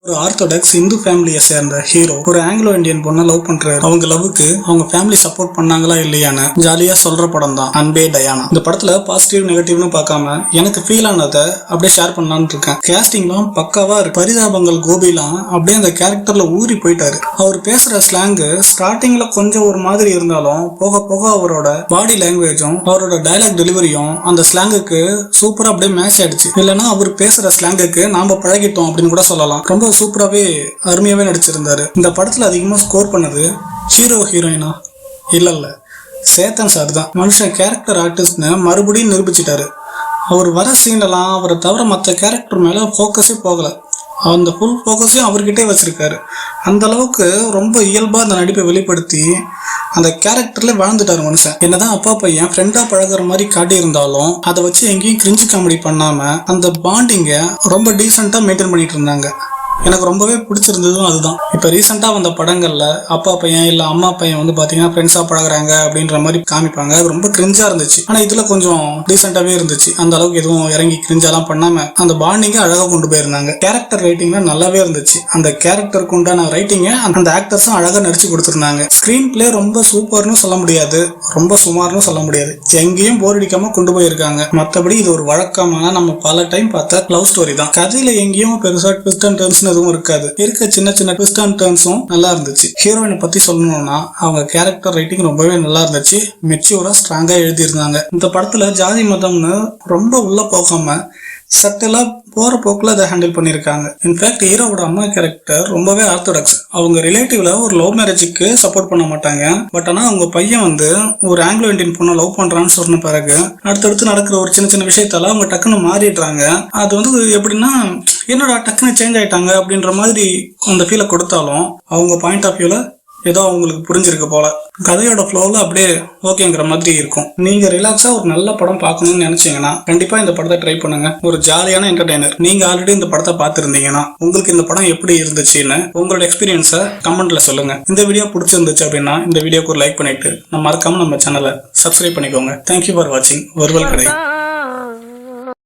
ஒரு ஆர்த்தோடாக்ஸ் இந்து ஃபேமிலியை சேர்ந்த ஹீரோ ஒரு ஆங்கிலோ இந்தியன் பொண்ணை லவ் பண்றாரு. அவங்க லவ்வுக்கு அவங்க ஃபேமிலி சப்போர்ட் பண்ணாங்களா இல்லையான்னு ஜாலியா சொல்ற படம் தான் அன்பே டயானா. இந்த படத்துல பாசிட்டிவ் நெகட்டிவ்னு பார்க்காம எனக்கு ஃபீல் ஆனதை அப்படியே ஷேர் பண்ணலான்னு இருக்கேன். கேஸ்டிங்லாம் பக்காவா இருக்கு. பரிதாபங்கள் கோபிலாம் அப்படியே அந்த கேரக்டர்ல ஊறி போயிட்டாரு. அவர் பேசுற ஸ்லாங்கு ஸ்டார்டிங்ல கொஞ்சம் ஒரு மாதிரி இருந்தாலும் போக போக அவரோட பாடி லாங்குவேஜும் அவரோட டயலாக் டெலிவரியும் அந்த ஸ்லாங்குக்கு சூப்பரா அப்படியே மேட்ச் ஆயிடுச்சு. இல்லைன்னா அவர் பேசுற ஸ்லாங்குக்கு நாம பழகிட்டோம் அப்படின்னு கூட சொல்லலாம். ரொம்ப சூப்பராகவே அருமையாகவே நடிச்சிருந்தாரு. இந்த படத்தில் அதிகமாக ஸ்கோர் பண்ணது ஹீரோ ஹீரோயினா இல்ல சேத்தன் சார் தான். மனுஷன் கேரக்டர் ஆர்டிஸ்ட்னு மறுபடியும் நிரூபிச்சிட்டாரு. அவர் வர சீன்லாம் அவரை தவிர மற்ற கேரக்டர் மேலே ஃபோக்கஸே போகல. அந்த ஃபுல் ஃபோக்கஸையும் அவர்கிட்டே வச்சிருக்காரு. அந்த அளவுக்கு ரொம்ப இயல்பாக அந்த நடிப்பை வெளிப்படுத்தி அந்த கேரக்டர்ல வாழ்ந்துட்டாரு மனுஷன். என்னதான் அப்பா பையன் ஃப்ரெண்டா பழகுற மாதிரி காட்டி இருந்தாலும் அதை வச்சு எங்கேயும் கிரிஞ்சு காமெடி பண்ணாம அந்த பாண்டிங்க ரொம்ப டீசெண்டா மெயின்டைன் பண்ணிட்டு இருந்தாங்க. எனக்கு ரொம்பவே பிடிச்சிருந்ததும் அதுதான். இப்போ ரீசெண்டாக வந்த படங்கள்ல அப்பா பையன் இல்லை அம்மா பையன் வந்து பார்த்தீங்கன்னா ஃப்ரெண்ட்ஸாக பழகுறாங்க அப்படின்ற மாதிரி காமிப்பாங்க. அது ரொம்ப கிரிஞ்சா இருந்துச்சு. ஆனால் இதில் கொஞ்சம் டீசெண்டாகவே இருந்துச்சு. அந்த அளவுக்கு எதுவும் இறங்கி கிரிஞ்சாலாம் பண்ணாம அந்த பாண்டிங்கை அழகாக கொண்டு போயிருந்தாங்க. கேரக்டர் ரைட்டிங்லாம் நல்லாவே இருந்துச்சு. அந்த கேரக்டருக்கு உண்டான ரைட்டிங்கை அந்த ஆக்டர்ஸும் அழகாக நடிச்சு கொடுத்துருந்தாங்க. ஸ்க்ரீன் பிளே ரொம்ப சூப்பர்னு சொல்ல முடியாது, ரொம்ப சுமார்னு சொல்ல முடியாது. எங்கேயும் போர் அடிக்காம கொண்டு போயிருக்காங்க. மற்றபடி இது ஒரு வழக்கமான நம்ம பல டைம் பார்த்த லவ் ஸ்டோரி தான். கதையில எங்கேயும் பெருசா ட்விஸ்ட் அண்ட் டர்ன்ஸ் எதுவும் இருக்காது. இருக்க சின்ன சின்ன ட்விஸ்ட் அண்ட் டர்ன்ஸும் நல்லா இருந்துச்சு. ஹீரோயினை பத்தி சொல்லணும்னா அவங்க கேரக்டர் ரைட்டிங் ரொம்பவே நல்லா இருந்துச்சு. மெச்சூரா ஸ்ட்ராங்கா எழுதியிருந்தாங்க. இந்த படத்துல ஜாதி மதம்னு ரொம்ப உள்ள போகாம சட்டலா போற போக்குல அதை ஹேண்டில் பண்ணிருக்காங்க. இன்ஃபேக்ட் ஹீரோவோட அம்மா கேரக்டர் ரொம்பவே ஆர்த்தோடாக்ஸ். அவங்க ரிலேட்டிவ்ல ஒரு லவ் மேரேஜுக்கு சப்போர்ட் பண்ண மாட்டாங்க. பட் ஆனா அவங்க பையன் வந்து ஒரு ஆங்கிலோ இந்தியன் பொண்ணை லவ் பண்றான்னு சொன்ன பிறகு அடுத்தடுத்து நடக்கிற ஒரு சின்ன சின்ன விஷயத்தால அவங்க டக்குன்னு மாறிடுறாங்க. அது வந்து எப்படின்னா என்னோட டக்குன்னு சேஞ்ச் ஆயிட்டாங்க அப்படின்ற மாதிரி அந்த ஃபீலை கொடுத்தாலும் அவங்க பாயிண்ட் ஆஃப் வியூல ஏதோ அவங்களுக்கு புரிஞ்சிருக்கு போல. கதையோட ஃப்ளோவில் அப்படியே ஓகேங்கிற மாதிரி இருக்கும். நீங்க ரிலாக்ஸா ஒரு நல்ல படம் பார்க்கணும்னு நினைச்சீங்கன்னா கண்டிப்பா இந்த படத்தை ட்ரை பண்ணுங்க. ஒரு ஜாலியான என்டர்டைனர். நீங்க ஆல்ரெடி இந்த படத்தை பார்த்துருந்தீங்கன்னா உங்களுக்கு இந்த படம் எப்படி இருந்துச்சுன்னு உங்களோட எக்ஸ்பீரியன்ஸை கமெண்ட்ல சொல்லுங்க. இந்த வீடியோ பிடிச்சிருந்துச்சு அப்படின்னா இந்த வீடியோக்கு ஒரு லைக் பண்ணிட்டு மறக்காம நம்ம சேனலை சப்ஸ்கிரைப் பண்ணிக்கோங்க. தேங்க்யூ ஃபார் வாட்சிங். ஒருவல் கடை.